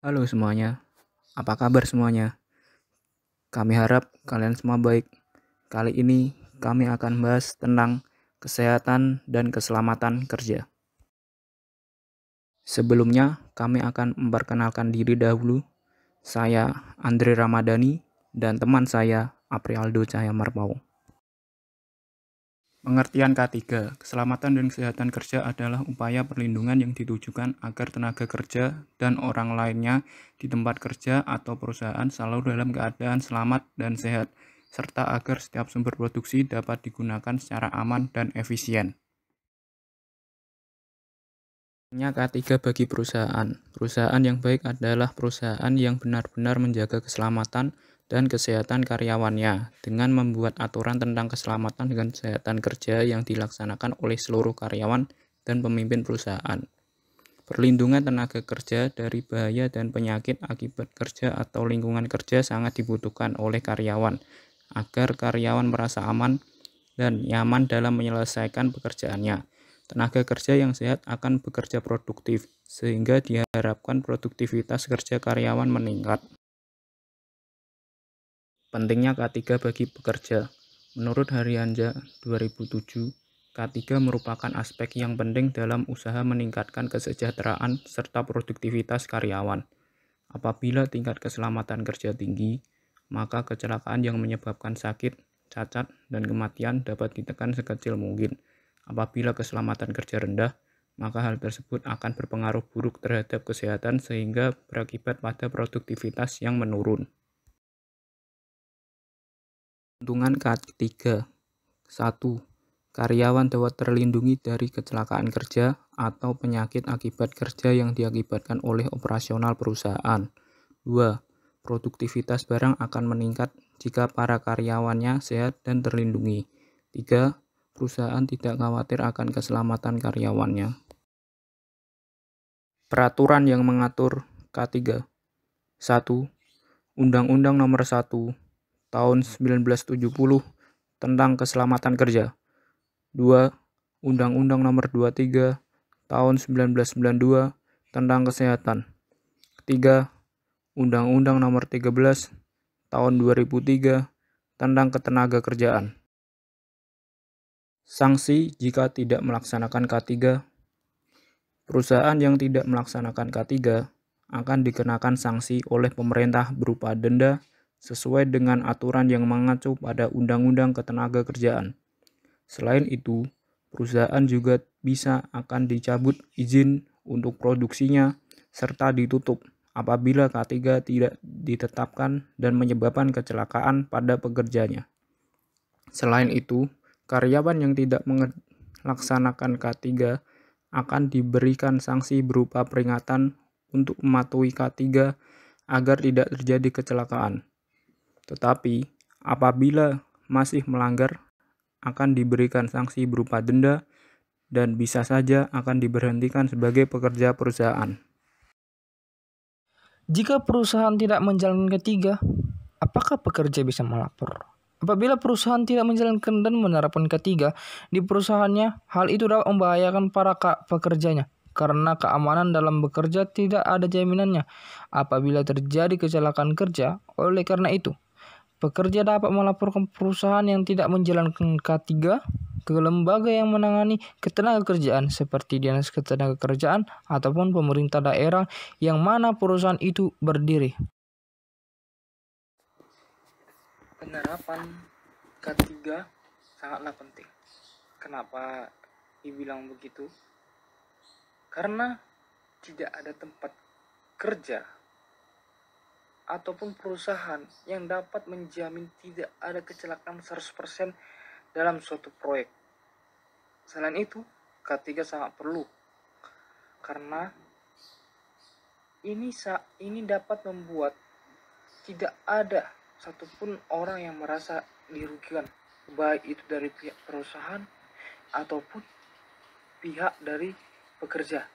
Halo semuanya, apa kabar semuanya? Kami harap kalian semua baik. Kali ini kami akan bahas tentang kesehatan dan keselamatan kerja. Sebelumnya, kami akan memperkenalkan diri dahulu. Saya Andre Ramadhani dan teman saya Aprialdo Cahaya Marpau. Pengertian K3, keselamatan dan kesehatan kerja adalah upaya perlindungan yang ditujukan agar tenaga kerja dan orang lainnya di tempat kerja atau perusahaan selalu dalam keadaan selamat dan sehat, serta agar setiap sumber produksi dapat digunakan secara aman dan efisien. K3 bagi perusahaan. Perusahaan yang baik adalah perusahaan yang benar-benar menjaga keselamatan dan kesehatan karyawannya dengan membuat aturan tentang keselamatan dan kesehatan kerja yang dilaksanakan oleh seluruh karyawan dan pemimpin perusahaan. Perlindungan tenaga kerja dari bahaya dan penyakit akibat kerja atau lingkungan kerja sangat dibutuhkan oleh karyawan agar karyawan merasa aman dan nyaman dalam menyelesaikan pekerjaannya. Tenaga kerja yang sehat akan bekerja produktif, sehingga diharapkan produktivitas kerja karyawan meningkat. Pentingnya K3 bagi pekerja. Menurut Haryanja 2007, K3 merupakan aspek yang penting dalam usaha meningkatkan kesejahteraan serta produktivitas karyawan. Apabila tingkat keselamatan kerja tinggi, maka kecelakaan yang menyebabkan sakit, cacat, dan kematian dapat ditekan sekecil mungkin. Apabila keselamatan kerja rendah, maka hal tersebut akan berpengaruh buruk terhadap kesehatan sehingga berakibat pada produktivitas yang menurun. Keuntungan K3. 1. Karyawan dapat terlindungi dari kecelakaan kerja atau penyakit akibat kerja yang diakibatkan oleh operasional perusahaan. 2. Produktivitas barang akan meningkat jika para karyawannya sehat dan terlindungi. 3. Perusahaan tidak khawatir akan keselamatan karyawannya. Peraturan yang mengatur K3. 1. Undang-Undang Nomor 1 Tahun 1970 tentang Keselamatan Kerja. 2. Undang-Undang Nomor 23 Tahun 1992 tentang Kesehatan. 3. Undang-Undang Nomor 13 Tahun 2003 tentang Ketenagakerjaan. Sanksi jika tidak melaksanakan K3. Perusahaan yang tidak melaksanakan K3 akan dikenakan sanksi oleh pemerintah berupa denda sesuai dengan aturan yang mengacu pada Undang-Undang Ketenagakerjaan. Selain itu, perusahaan juga bisa akan dicabut izin untuk produksinya serta ditutup apabila K3 tidak ditetapkan dan menyebabkan kecelakaan pada pekerjanya. Selain itu, karyawan yang tidak melaksanakan K3 akan diberikan sanksi berupa peringatan untuk mematuhi K3 agar tidak terjadi kecelakaan. Tetapi, apabila masih melanggar, akan diberikan sanksi berupa denda dan bisa saja akan diberhentikan sebagai pekerja perusahaan. Jika perusahaan tidak menjalankan K3, apakah pekerja bisa melapor? Apabila perusahaan tidak menjalankan dan menerapkan K3 di perusahaannya, hal itu dapat membahayakan para pekerjanya karena keamanan dalam bekerja tidak ada jaminannya apabila terjadi kecelakaan kerja. Oleh karena itu, pekerja dapat melaporkan perusahaan yang tidak menjalankan K3 ke lembaga yang menangani ketenagakerjaan seperti Dinas Ketenagakerjaan ataupun pemerintah daerah yang mana perusahaan itu berdiri. Penerapan K3 sangatlah penting. Kenapa dibilang begitu? Karena tidak ada tempat kerja ataupun perusahaan yang dapat menjamin tidak ada kecelakaan 100% dalam suatu proyek. Selain itu, K3 sangat perlu karena ini dapat membuat tidak ada satupun orang yang merasa dirugikan, baik itu dari pihak perusahaan ataupun pihak dari pekerja.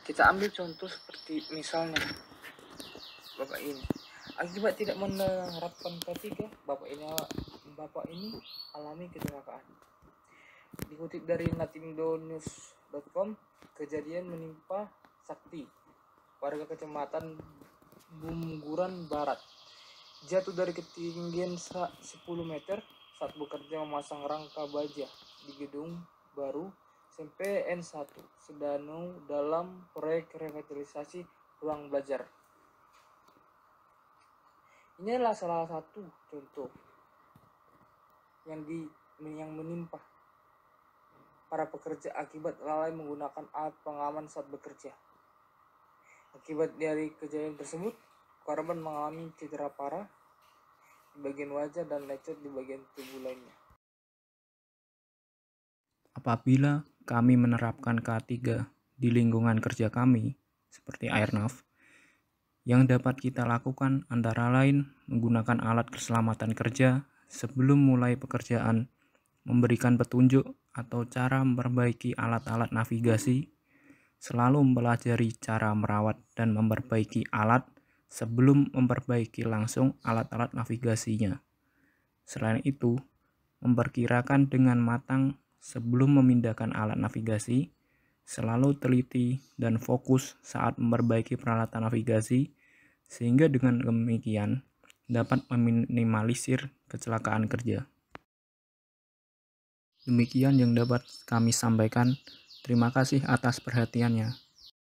Kita ambil contoh seperti misalnya Bapak ini. Akibat tidak menerapkan K3, Bapak ini alami kecelakaan. Dikutip dari natindonews.com, kejadian menimpa Sakti, warga Kecamatan Bumguran Barat, jatuh dari ketinggian 10 meter saat bekerja memasang rangka baja di gedung baru SMP N1 Sedanu dalam proyek revitalisasi ruang belajar. Ini adalah salah satu contoh yang menimpa para pekerja akibat lalai menggunakan alat pengaman saat bekerja. Akibat dari kejadian tersebut, korban mengalami cedera parah di bagian wajah dan lecet di bagian tubuh lainnya. Apabila kami menerapkan K3 di lingkungan kerja kami, seperti Airnav, yang dapat kita lakukan antara lain menggunakan alat keselamatan kerja sebelum mulai pekerjaan, memberikan petunjuk atau cara memperbaiki alat-alat navigasi, selalu mempelajari cara merawat dan memperbaiki alat sebelum memperbaiki langsung alat-alat navigasinya. Selain itu, memperkirakan dengan matang sebelum memindahkan alat navigasi, selalu teliti dan fokus saat memperbaiki peralatan navigasi, sehingga dengan demikian dapat meminimalisir kecelakaan kerja. Demikian yang dapat kami sampaikan. Terima kasih atas perhatiannya.